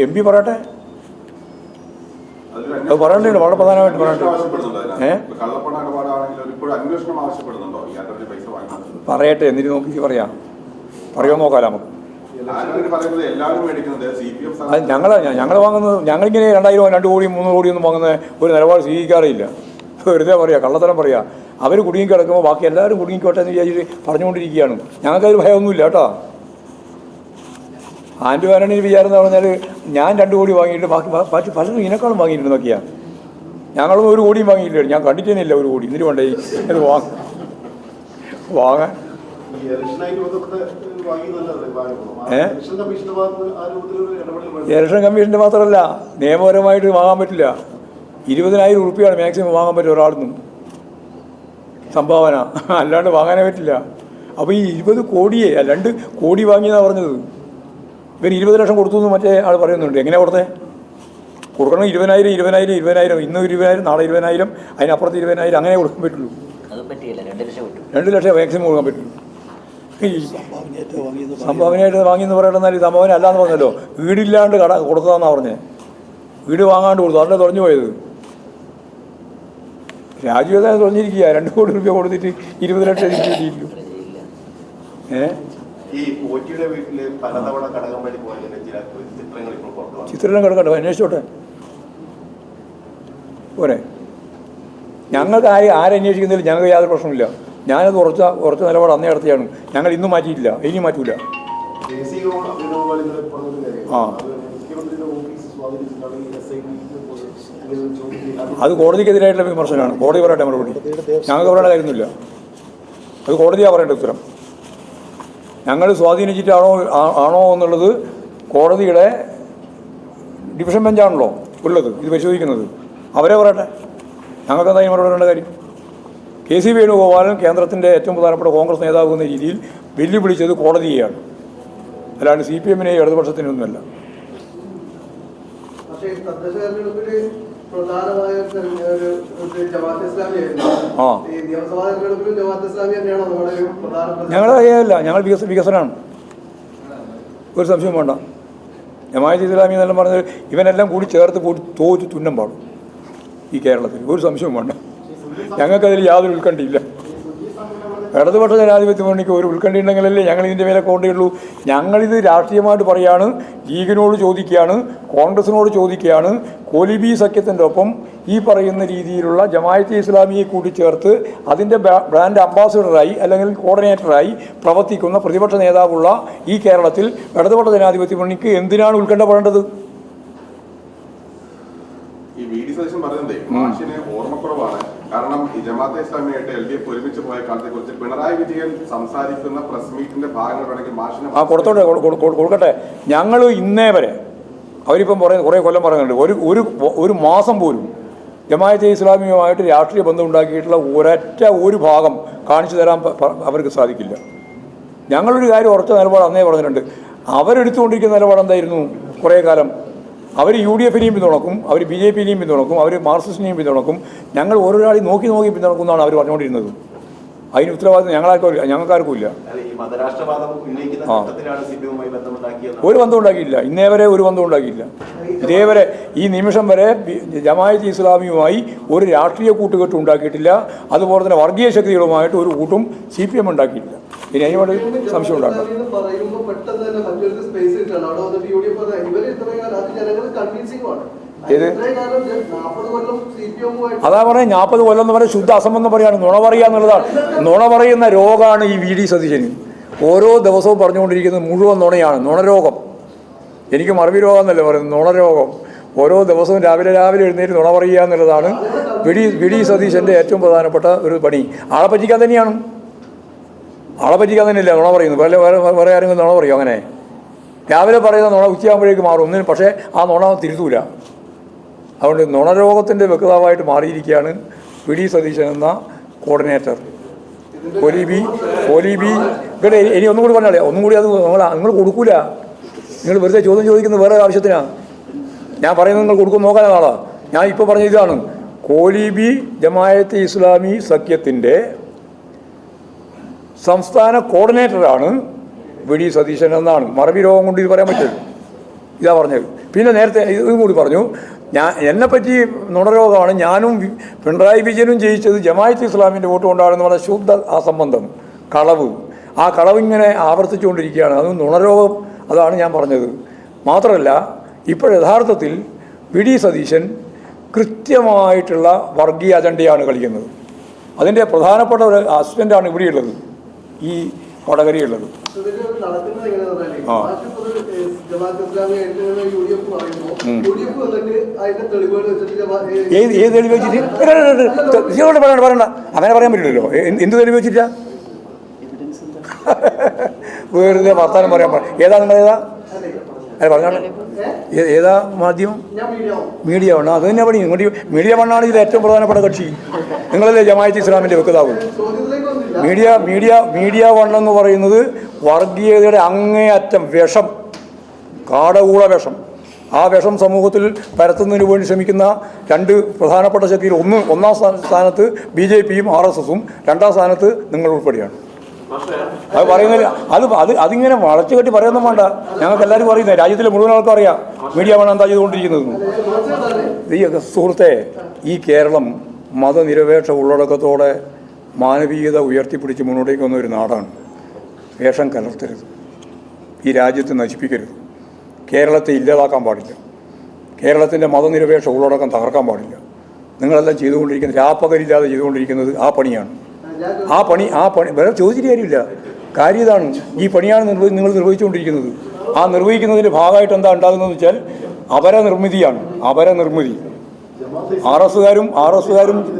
MP പറയട്ടെ. അത് പറയണ്ടല്ലോ, വളരെ പ്രധാനമായിട്ട് പറയട്ടെ. പറയട്ടെ, എന്നിട്ട് നോക്കി പറയാം. പറയുമോ നോക്കാലോ നമുക്ക്. അത് ഞങ്ങൾ വാങ്ങുന്നത്, ഞങ്ങളിങ്ങനെ 2000, 2 കോടി 3 കോടിയൊന്നും വാങ്ങുന്ന ഒരു നിലപാട് സ്വീകരിക്കാറില്ല. വെറുതെ പറയാം, കള്ളത്തരം പറയാം. അവർ കുടുങ്ങി കിടക്കുമ്പോൾ ബാക്കി എല്ലാവരും കുടുങ്ങിക്കോട്ടെ എന്ന് വിചാരിച്ചിട്ട് പറഞ്ഞുകൊണ്ടിരിക്കുകയാണ്. ഞങ്ങൾക്കതൊരു ഭയമൊന്നുമില്ല കേട്ടോ. ആൻഡുവാനണി വിചാരം എന്ന് പറഞ്ഞാൽ ഞാൻ 2 കോടി വാങ്ങിയിട്ട് ബാക്കി പലരും ഇതിനേക്കാളും വാങ്ങിയിട്ട് നോക്കിയാൽ ഞങ്ങളൊന്നും 1 കോടിയും വാങ്ങിയില്ല. ഞാൻ കണ്ടിട്ട് തന്നെ ഇല്ല 1 കോടി. എന്നിട്ട് വേണ്ടേ ഇത് വാങ്ങാൻ. ഇലക്ഷൻ കമ്മീഷൻ്റെ മാത്രമല്ല, നിയമപരമായിട്ട് വാങ്ങാൻ പറ്റില്ല. 20,000 ഉറുപ്പികയാണ് മാക്സിമം വാങ്ങാൻ പറ്റും ഒരാളിൽ സംഭാവന, അല്ലാണ്ട് വാങ്ങാനേ പറ്റില്ല. അപ്പോൾ ഈ 20 കോടിയെ 2 കോടി വാങ്ങിയെന്നാണ് പറഞ്ഞത്. ഇവർ 20 ലക്ഷം കൊടുത്തു എന്ന് മറ്റേ ആൾ പറയുന്നുണ്ട്. എങ്ങനെയാണ് കൊടുത്തേ? കൊടുക്കണം 20,000, 20,000, 20,000. ഇന്ന് 20,000, നാളെ 20,000, അതിനപ്പുറത്ത് 20,000, അങ്ങനെ കൊടുക്കാൻ പറ്റുള്ളൂ. 2 ലക്ഷം മാക്സിമം കൊടുക്കാൻ പറ്റുള്ളൂ. ഈ സംഭാവനയായിട്ട് വാങ്ങിയെന്ന് പറയണമെന്നാൽ ഈ സംഭാവന അല്ലാന്ന് പറഞ്ഞല്ലോ. വീടില്ലാണ്ട് കൊടുത്തതാണെന്നാണ് പറഞ്ഞത്. വീട് വാങ്ങാണ്ട് കൊടുത്തു, അതിൻ്റെ തുറഞ്ഞു പോയത്. രാജീവ് തുറഞ്ഞിരിക്കുക. 2 കോടി രൂപ കൊടുത്തിട്ട് 20 ലക്ഷം കിട്ടിയില്ലല്ലോ. ചിത്രം കിടക്കട്ടെ, അന്വേഷിച്ചോട്ടെ പോരെ. ഞങ്ങൾക്ക് ആരന്വേഷിക്കുന്നതിൽ ഞങ്ങൾക്ക് യാതൊരു പ്രശ്നമില്ല. ഞാനത് ഉറച്ച നിലപാട് അന്നേ നടത്തിയാണ്. ഞങ്ങൾ ഇന്നും മാറ്റിയിട്ടില്ല, ഇനിയും മാറ്റൂല. അത് കോടതിക്കെതിരായിട്ടുള്ള വിമർശനമാണ്. കോടതി പറയട്ടെ മറുപടി. ഞങ്ങൾക്ക് പറയേണ്ട കാര്യമൊന്നുമില്ല. അത് കോടതിയാണ് പറയേണ്ട ഉത്തരം. ഞങ്ങൾ സ്വാധീനിച്ചിട്ടാണോ എന്നുള്ളത് കോടതിയുടെ ഡിവിഷൻ ബെഞ്ചാണല്ലോ ഉള്ളത് ഇത് പരിശോധിക്കുന്നത്. അവരെ പറയട്ടെ, ഞങ്ങൾക്ക് എന്തായാലും മറുപടി പറയേണ്ട കാര്യം. KC വേണുഗോപാലൻ കേന്ദ്രത്തിൻ്റെ ഏറ്റവും പ്രധാനപ്പെട്ട കോൺഗ്രസ് നേതാവ് എന്ന രീതിയിൽ വെല്ലുവിളിച്ചത് കോടതിയെയാണ്, അല്ലാണ്ട് CPM-നെയും ഇടതുപക്ഷത്തിനൊന്നുമല്ല. ഞങ്ങൾ അറിയാമല്ല, ഞങ്ങൾ വികസനമാണ്, ഒരു സംശയം വേണ്ട. ജമാഅത്തെ ഇസ്ലാമി എന്നെല്ലാം പറഞ്ഞാൽ ഇവനെല്ലാം കൂടി ചേർത്ത് തോറ്റ് തുന്നം പാടും ഈ കേരളത്തിൽ, ഒരു സംശയവും വേണ്ട. ഞങ്ങൾക്കതിൽ യാതൊരു ഉത്കണ്ഠയില്ല. ഇടതുപക്ഷ ജനാധിപത്യ മുന്നണിക്ക് ഒരു ഉത്കണ്ഠ ഉണ്ടെങ്കിലല്ലേ ഞങ്ങൾ ഇതിൻ്റെ മേലെ കൊണ്ടേയുള്ളൂ. ഞങ്ങളിത് രാഷ്ട്രീയമായിട്ട് പറയാണ്, ലീഗിനോട് ചോദിക്കുകയാണ്, കോൺഗ്രസിനോട് ചോദിക്കുകയാണ്. കോലിബി സഖ്യത്തിൻ്റെ ഒപ്പം ഈ പറയുന്ന രീതിയിലുള്ള ജമാഅത്തെ ഇസ്ലാമിയെ കൂട്ടിച്ചേർത്ത് അതിൻ്റെ ബ്രാൻഡ് അംബാസിഡറായി അല്ലെങ്കിൽ കോർഡിനേറ്ററായി പ്രവർത്തിക്കുന്ന പ്രതിപക്ഷ നേതാവുള്ള ഈ കേരളത്തിൽ ഇടതുപക്ഷ ജനാധിപത്യ മുന്നണിക്ക് എന്തിനാണ് ഉത്കണ്ഠപ്പെടേണ്ടത്? ഈ VD സതീശൻ പറയുന്നത് മാഷിന് ഓർമ്മക്കുറവാണ്. കാരണം ഈ ജമാഅത്തെ ഇസ്ലാമിയായിട്ട് LDF ഒരുമിച്ച് പോയ കാലത്തെ കുറിച്ച് പിണറായി വിജയൻ സംസാരിക്കുന്ന പ്രസ് മീറ്റിന്റെ ഭാഗങ്ങൾ വേണമെങ്കിൽ മാഷിന് കൊടുക്കട്ടെ. ഞങ്ങൾ ഇന്നേ വരെ അവരിപ്പം പറയുന്നത് കുറേ കൊല്ലം പറയുന്നുണ്ട്, ഒരു മാസം പോലും ജമാഅത്തെ ഇസ്ലാമിയുമായിട്ട് രാഷ്ട്രീയ ബന്ധം ഉണ്ടാക്കിയിട്ടുള്ള ഒരു ഭാഗം കാണിച്ചു തരാൻ അവർക്ക് സാധിക്കില്ല. ഞങ്ങളൊരു കാര്യം ഉറച്ച നിലപാട് അന്നേ പറഞ്ഞിട്ടുണ്ട്. അവരെടുത്തുകൊണ്ടിരിക്കുന്ന നിലപാട് എന്തായിരുന്നു? കുറേ കാലം അവർ UDF-നെയും പിന്തുണക്കും, അവർ BJP-നെയും പിന്തുണക്കും, അവർ മാർക്സിസ്റ്റിനെയും പിന്തുണക്കും. ഞങ്ങൾ ഓരോരാളെയും നോക്കി പിന്തുണക്കുമെന്നാണ് അവർ പറഞ്ഞുകൊണ്ടിരുന്നത്. അതിന് ഉത്തരവാദിത്വം ഞങ്ങൾക്കാർക്കും ഇല്ല. ഒരു ബന്ധം ഉണ്ടാക്കിയില്ല, ഇന്നേ വരെ ഒരു ബന്ധം ഉണ്ടാക്കിയില്ല. ഇതേവരെ ഈ നിമിഷം വരെ ജമാഅത്തെ ഇസ്ലാമിയുമായി ഒരു രാഷ്ട്രീയ കൂട്ടുകെട്ട് ഉണ്ടാക്കിയിട്ടില്ല. അതുപോലെ തന്നെ വർഗീയ ശക്തികളുമായിട്ട് ഒരു കൂട്ടും CPM ഉണ്ടാക്കിയിട്ടില്ല. ഇനി അതിനോട് സംശയം ഉണ്ടാക്കാം. അതാ പറഞ്ഞത് 40 കൊല്ലം എന്ന് പറഞ്ഞാൽ ശുദ്ധ അസംബന്ധം പറയാണ്, നുണ പറയുക എന്നുള്ളതാണ്. നുണ പറയുന്ന രോഗമാണ് ഈ VD സതീശന്. ഓരോ ദിവസവും പറഞ്ഞുകൊണ്ടിരിക്കുന്നത് മുഴുവൻ നുണയാണ്, നുണരോഗം. എനിക്ക് മറവി രോഗം എന്നല്ലേ പറയുന്നത്, നുണരോഗം. ഓരോ ദിവസവും രാവിലെ എഴുന്നേറ്റ് നുണ പറയുക എന്നുള്ളതാണ് VD സതീശൻ്റെ ഏറ്റവും പ്രധാനപ്പെട്ട ഒരു പണി. ആളെ പറ്റിക്കാൻ തന്നെയാണ്. ആളെ പറ്റിക്കാൻ തന്നെയില്ല നുണ പറയുന്നത്. വേറെ ആരെങ്കിലും നുണ പറയും? അങ്ങനെ രാവിലെ പറയുന്ന നുണ ഉച്ചയാകുമ്പോഴേക്ക് മാറും ഒന്നിനും. പക്ഷേ ആ നുണ തിരുത്തൂല. അതുകൊണ്ട് നുണരോഗത്തിൻ്റെ വ്യക്താവായിട്ട് മാറിയിരിക്കുകയാണ് വി.ഡി. സതീശൻ എന്ന കോർഡിനേറ്റർ. പോലീബി ഇവിടെ ഇനി ഒന്നും കൂടി പറഞ്ഞാലേ, ഒന്നും കൂടി അത് നിങ്ങൾ കൊടുക്കൂല. നിങ്ങൾ വെറുതെ ചോദ്യം ചോദിക്കുന്നത് വേറെ ആവശ്യത്തിനാണ്. ഞാൻ പറയുന്നത് നിങ്ങൾ കൊടുക്കും നോക്കാനാണ് ആളാണ്. ഞാൻ ഇപ്പോൾ പറഞ്ഞ ഇതാണ്, കോലീബി ജമായത്തെ ഇസ്ലാമി സഖ്യത്തിൻ്റെ സംസ്ഥാന കോർഡിനേറ്ററാണ് വി.ഡി. സതീശൻ എന്നാണ്. മറവി രോഗം കൊണ്ട് ഇത് പറയാൻ പറ്റില്ല. ഇതാ പറഞ്ഞത്. പിന്നെ നേരത്തെ ഇതും കൂടി പറഞ്ഞു, എന്നെപ്പറ്റി നുണരോഗമാണ്. ഞാനും പിണറായി വിജയനും ജയിച്ചത് ജമായത്ത് ഇസ്ലാമിൻ്റെ വോട്ട് കൊണ്ടാണെന്ന് പറഞ്ഞ ശുദ്ധ അസംബന്ധം, കളവ്. ആ കളവിങ്ങനെ ആവർത്തിച്ചുകൊണ്ടിരിക്കുകയാണ്. അത് നുണരോഗം. അതാണ് ഞാൻ പറഞ്ഞത്. മാത്രമല്ല ഇപ്പോൾ യഥാർത്ഥത്തിൽ വി.ഡി. സതീശൻ കൃത്യമായിട്ടുള്ള വർഗീയ അജണ്ടയാണ് കളിക്കുന്നത്. അതിൻ്റെ പ്രധാനപ്പെട്ട ഒരു അസിസ്റ്റൻ്റാണ് ഇവിടെയുള്ളത്, ഈ വടകരയുള്ളത്. ഏത് തെളിവ് വെച്ചിട്ട്? പറയണ്ട, അങ്ങനെ പറയാൻ പറ്റില്ലല്ലോ. എന്ത് തെളിവ് വെച്ചിട്ടാ? വെറുതെ വർത്താനം പറയാൻ ഏതാ നിങ്ങൾ ഏതാ? അല്ല പറഞ്ഞോളെ, ഏതാ മാധ്യമം? മീഡിയ വണ്ണ. അത് തന്നെ പണി. മീഡിയ വണ്ണാണ് ഇതിൽ ഏറ്റവും പ്രധാനപ്പെട്ട കക്ഷി. നിങ്ങളല്ലേ ജമായത്ത് ഇസ്ലാമിൻ്റെ വെക്കതാവ്? മീഡിയ വണ്ണെന്ന് പറയുന്നത് വർഗീയതയുടെ അങ്ങേയറ്റം വിഷം, കാടകൂള വിഷം. ആ വിഷം സമൂഹത്തിൽ പരത്തുന്നതിന് വേണ്ടി ശ്രമിക്കുന്ന രണ്ട് പ്രധാനപ്പെട്ട ശക്തിയിൽ ഒന്നാം സ്ഥാനത്ത് BJPയും RSSഉം, രണ്ടാം സ്ഥാനത്ത് നിങ്ങൾ ഉൾപ്പെടെയാണ്. അത് പറയുന്നില്ല. അതിങ്ങനെ വളച്ചു കെട്ടി പറയുന്നതും വേണ്ട. ഞങ്ങൾക്ക് എല്ലാവരും അറിയുന്നത്, രാജ്യത്തിലെ മുഴുവൻ ആൾക്കും അറിയാം മീഡിയ വണ്ണം എന്താ ചെയ്തുകൊണ്ടിരിക്കുന്നത്. സുഹൃത്തെ, ഈ കേരളം മതനിരപേക്ഷ ഉള്ളടക്കത്തോടെ മാനവീയത ഉയർത്തിപ്പിടിച്ച് മുന്നോട്ടേക്ക് വന്ന ഒരു നാടാണ്. വേഷം കലർത്തരുത്, ഈ രാജ്യത്തെ നശിപ്പിക്കരുത്, കേരളത്തെ ഇല്ലാതാക്കാൻ പാടില്ല, കേരളത്തിൻ്റെ മതനിരപേക്ഷ ഉള്ളടക്കം തകർക്കാൻ പാടില്ല. നിങ്ങളെല്ലാം ചെയ്തുകൊണ്ടിരിക്കുന്നത്, രാപ്പകരില്ലാതെ ചെയ്തുകൊണ്ടിരിക്കുന്നത് ആ പണിയാണ്. ആ പണി വേറെ ചോദിച്ചിട്ട് കാര്യമില്ല. കാര്യം ഇതാണ്, ഈ പണിയാണ് നിങ്ങൾ നിർവഹിച്ചുകൊണ്ടിരിക്കുന്നത്. ആ നിർവഹിക്കുന്നതിൻ്റെ ഭാഗമായിട്ട് എന്താ ഉണ്ടാകുന്നതെന്ന് വെച്ചാൽ അപരനിർമ്മിതിയാണ്. അപരനിർമ്മിതി RSസുകാരും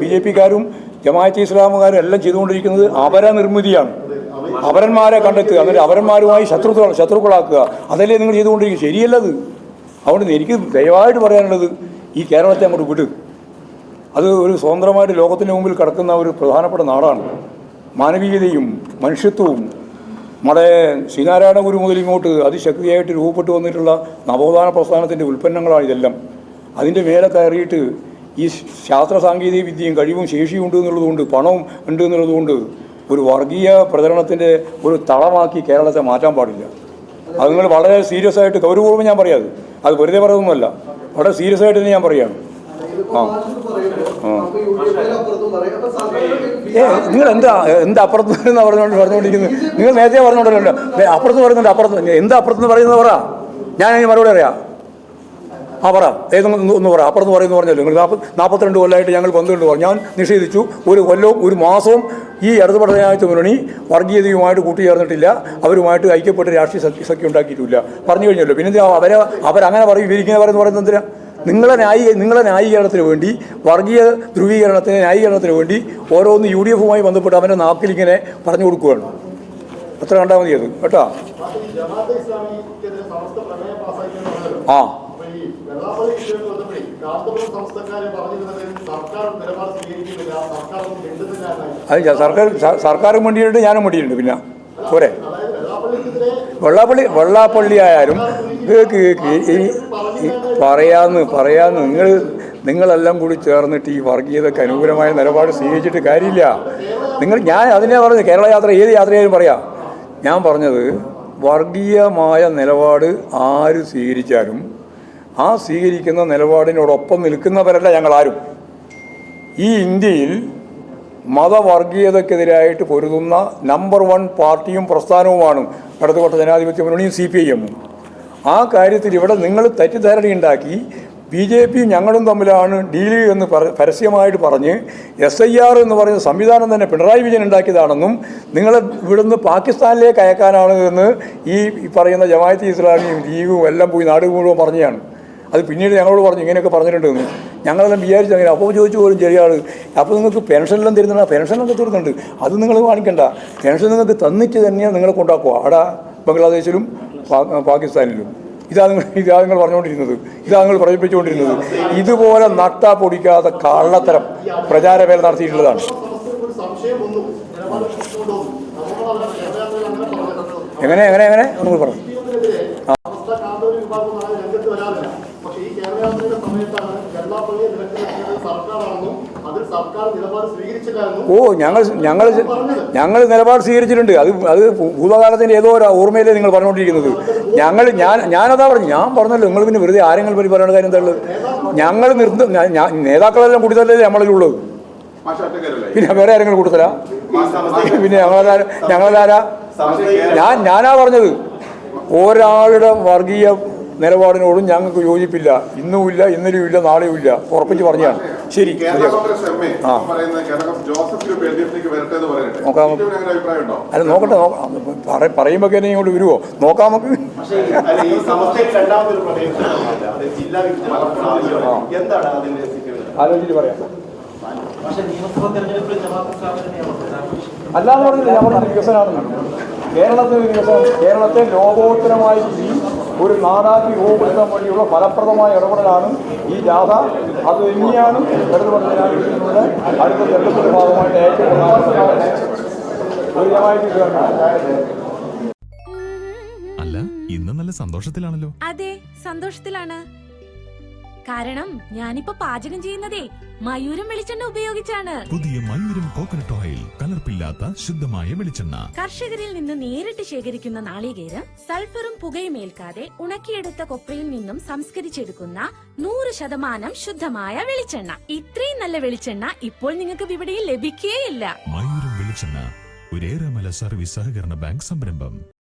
BJPക്കാരും ജമാഅത്തെ ഇസ്ലാമുകാരും എല്ലാം ചെയ്തുകൊണ്ടിരിക്കുന്നത് അപരനിർമ്മിതിയാണ്. അപരന്മാരെ കണ്ടെത്തുക, എന്നിട്ട് അവരന്മാരുമായി ശത്രുക്കളാക്കുക. അതല്ലേ നിങ്ങൾ ചെയ്തുകൊണ്ടിരിക്കുക. ശരിയല്ലത്. അതുകൊണ്ട് എനിക്ക് ദയവായിട്ട് പറയാനുള്ളത്, ഈ കേരളത്തെ അങ്ങോട്ട് വിട്. അത് ഒരു സ്വതന്ത്രമായിട്ട് ലോകത്തിൻ്റെ മുമ്പിൽ കിടക്കുന്ന ഒരു പ്രധാനപ്പെട്ട നാടാണ്. മാനവീയതയും മനുഷ്യത്വവും നമ്മുടെ ശ്രീനാരായണ ഗുരു മുതൽ ഇങ്ങോട്ട് അതിശക്തിയായിട്ട് രൂപപ്പെട്ടു വന്നിട്ടുള്ള നവോത്ഥാന പ്രസ്ഥാനത്തിൻ്റെ ഉൽപ്പന്നങ്ങളാണ് ഇതെല്ലാം. അതിൻ്റെ മേലെ കയറിയിട്ട് ഈ ശാസ്ത്ര സാങ്കേതിക വിദ്യയും കഴിവും ശേഷിയും ഉണ്ട് എന്നുള്ളതുകൊണ്ട്, പണവും ഉണ്ട് എന്നുള്ളതുകൊണ്ട് ഒരു വർഗീയ പ്രചരണത്തിൻ്റെ ഒരു തളമാക്കി കേരളത്തെ മാറ്റാൻ പാടില്ല. അത് നിങ്ങൾ വളരെ സീരിയസ് ആയിട്ട്, ഗൗരവപൂർവ്വം ഞാൻ പറയാത്, അത് വെറുതെ പറയുന്നതല്ല, വളരെ സീരിയസ് ആയിട്ട് തന്നെ ഞാൻ പറയുകയാണ്. നിങ്ങൾ എന്താ അപ്പുറത്ത് പറഞ്ഞുകൊണ്ടിരിക്കുന്നത്? നിങ്ങൾ നേരത്തെ പറഞ്ഞുകൊണ്ടല്ലോ അപ്പുറത്ത് പറയുന്നുണ്ട്. എന്താ അപ്പുറത്ത് പറയുന്നത് പറ, ഞാൻ മറുപടി അറിയാം. പറ, ഒന്ന് പറ. അപ്പുറത്ത് പറയുന്നു പറഞ്ഞല്ലോ. നിങ്ങൾ 42 കൊല്ലമായിട്ട് ഞങ്ങൾ പന്തുകൊണ്ട് പറഞ്ഞു. ഞാൻ നിഷേധിച്ചു. ഒരു കൊല്ലവും ഒരു മാസവും ഈ ഇടതുപക്ഷ ജനാധിപത്യ മുന്നണി വർഗീയതയുമായിട്ട് കൂട്ടിച്ചേർന്നിട്ടില്ല, അവരുമായിട്ട് ഐക്യപ്പെട്ട് രാഷ്ട്രീയ സഖ്യം ഉണ്ടാക്കിയിട്ടില്ല. പറഞ്ഞു കഴിഞ്ഞല്ലോ. പിന്നെ അവരങ്ങനെ പറയും, ഇവരിങ്ങനെ പറയുന്നത് എന്തിനാ? നിങ്ങളെ ന്യായീകരണത്തിന് വേണ്ടി, വർഗീയ ധ്രുവീകരണത്തിന് ന്യായീകരണത്തിന് വേണ്ടി ഓരോന്ന് UDFുമായി ബന്ധപ്പെട്ട് അവൻ്റെ നാക്കിലിങ്ങനെ പറഞ്ഞു കൊടുക്കുകയാണ്. അത്ര കണ്ടാൽ മതി അത് കേട്ടോ. സർക്കാരും വേണ്ടിയിട്ടുണ്ട്, ഞാനും വേണ്ടിയിട്ടുണ്ട്. പിന്നെ പോരെ, വെള്ളാപ്പള്ളി ആയാലും പറയാന്ന് നിങ്ങളെല്ലാം കൂടി ചേർന്നിട്ട് ഈ വർഗീയതയ്ക്ക് അനുകൂലമായ നിലപാട് സ്വീകരിച്ചിട്ട് കാര്യമില്ല. ഞാൻ അതിനെ പറഞ്ഞത്, കേരള യാത്ര ഏത് യാത്രയായാലും പറയാം. ഞാൻ പറഞ്ഞത് വർഗീയമായ നിലപാട് ആര് സ്വീകരിച്ചാലും ആ സ്വീകരിക്കുന്ന നിലപാടിനോടൊപ്പം നിൽക്കുന്നവരല്ല ഞങ്ങളാരും. ഈ ഇന്ത്യയിൽ മതവർഗീയതക്കെതിരായിട്ട് പൊരുതുന്ന നമ്പർ 1 പാർട്ടിയും പ്രസ്ഥാനവുമാണ് ഇടതുപക്ഷ ജനാധിപത്യ മുന്നണിയും CPIM-ഉം. ആ കാര്യത്തിൽ ഇവിടെ നിങ്ങൾ തെറ്റിദ്ധാരണയുണ്ടാക്കി BJPയും ഞങ്ങളും തമ്മിലാണ് ഡീല് എന്ന് പരസ്യമായിട്ട് പറഞ്ഞ് SIR എന്ന് പറയുന്ന സംവിധാനം തന്നെ പിണറായി വിജയൻ ഉണ്ടാക്കിയതാണെന്നും നിങ്ങളെ ഇവിടുന്ന് പാകിസ്ഥാനിലേക്ക് അയക്കാനാണ് എന്ന് ഈ പറയുന്ന ജമാഅത്തെ ഇസ്ലാമിയും ലീഗും എല്ലാം പോയി നാട് മുഴുവൻ പറഞ്ഞതാണ്. അത് പിന്നീട് ഞങ്ങളോട് പറഞ്ഞു ഇങ്ങനെയൊക്കെ പറഞ്ഞിട്ടുണ്ടെന്ന്. ഞങ്ങളെല്ലാം വിചാരിച്ചു അങ്ങനെ. അപ്പോൾ ചോദിച്ചു പോലും ചെറിയ ആൾ, അപ്പോൾ നിങ്ങൾക്ക് പെൻഷനെല്ലാം തരുന്നുണ്ട്. പെൻഷനൊക്കെ തരുന്നുണ്ട്, അത് നിങ്ങൾ കാണിക്കണ്ട. പെൻഷൻ നിങ്ങൾക്ക് തന്നിട്ട് തന്നെയാണ് നിങ്ങളെ കൊണ്ടാക്കുക അവിടെ ബംഗ്ലാദേശിലും പാകിസ്ഥാനിലും. ഇതാ നിങ്ങൾ പറഞ്ഞുകൊണ്ടിരുന്നത്, ഇതാ നിങ്ങൾ പ്രചരിപ്പിച്ചുകൊണ്ടിരുന്നത്. ഇതുപോലെ നട്ടാ പൊടിക്കാത്ത കള്ളത്തരം പ്രചാരവേല നടത്തിയിട്ടുള്ളതാണ്. എങ്ങനെ എങ്ങനെ എങ്ങനെ നമ്മൾ പറഞ്ഞു. ഓ ഞങ്ങൾ നിലപാട് സ്വീകരിച്ചിട്ടുണ്ട്. അത് ഭൂതകാലത്തിൻ്റെ ഏതോ ഒരു ഓർമ്മയിലേ നിങ്ങൾ പറഞ്ഞുകൊണ്ടിരിക്കുന്നത്. ഞാനതാ പറഞ്ഞു. ഞാൻ പറഞ്ഞല്ലോ, നിങ്ങൾ പിന്നെ വെറുതെ ആരെങ്കിലും പറ്റി പറയേണ്ട കാര്യം എന്താ ഉള്ളത്? ഞങ്ങൾ നേതാക്കളെല്ലാം കൂടിത്തല്ലേ നമ്മളിലുള്ളത്. പിന്നെ വേറെ ആരെങ്കിലും കൂട്ടത്തരാ? പിന്നെ ഞങ്ങളാരാ? ഞാനാ പറഞ്ഞത് ഒരാളുടെ വർഗീയ നിലപാടിനോടും ഞങ്ങൾക്ക് യോജിപ്പില്ല. ഇന്നുമില്ല, ഇന്നലെയുമില്ല, നാളെയുമില്ല. ഉറപ്പിച്ച് പറഞ്ഞാണ്. ശരി, നോക്കാം. അല്ല നോക്കട്ടെ, പറയുമ്പോൾ തന്നെ ഇങ്ങോട്ട് വരുമോ? നോക്കാം നമുക്ക്. ആലോചിച്ചിട്ട് പറയാം. അല്ലാതെ പറഞ്ഞില്ല, ഞാൻ പറഞ്ഞ വികസനമാണെന്ന്. കേരളത്തെ ലോകോത്തരമായി ഒരു നാടാക്കി രൂപപ്പെടുത്താൻ വേണ്ടിയുള്ള ഫലപ്രദമായ ഇടപെടലാണ് ഈ ജാഥ. അത് തന്നെയാണ് ഇടതുപക്ഷ ജനാധിപത്യത്തിലൂടെ അടുത്ത തെരഞ്ഞെടുപ്പിന്റെ ഭാഗമായിട്ട് ഏറ്റവും ഒരു ജമാഅത്ത്. അല്ല, ഇന്ന് നല്ല സന്തോഷത്തിലാണല്ലോ. അതെ, സന്തോഷത്തിലാണ്. കാരണം ഞാനിപ്പോ പാചകം ചെയ്യുന്നതേ മയൂരം വെളിച്ചെണ്ണ ഉപയോഗിച്ചാണ്. പുതിയ മയൂരം കോക്കനട്ട് ഓയിൽ, കലർപ്പില്ലാത്ത ശുദ്ധമായ വെളിച്ചെണ്ണ. കർഷകരിൽ നിന്ന് നേരിട്ട് ശേഖരിക്കുന്ന നാളികേരം സൾഫറും പുകയും ഏൽക്കാതെ ഉണക്കിയെടുത്ത കൊപ്രയിൽ നിന്നും സംസ്കരിച്ചെടുക്കുന്ന 100% ശുദ്ധമായ വെളിച്ചെണ്ണ. ഇത്രയും നല്ല വെളിച്ചെണ്ണ ഇപ്പോൾ നിങ്ങൾക്ക് വിപണിയിൽ ലഭിക്കുകയില്ല. മയൂരം വെളിച്ചെണ്ണ, ഒരു ഏറെമല സർവീസ് സഹകരണ ബാങ്ക് സംരംഭം.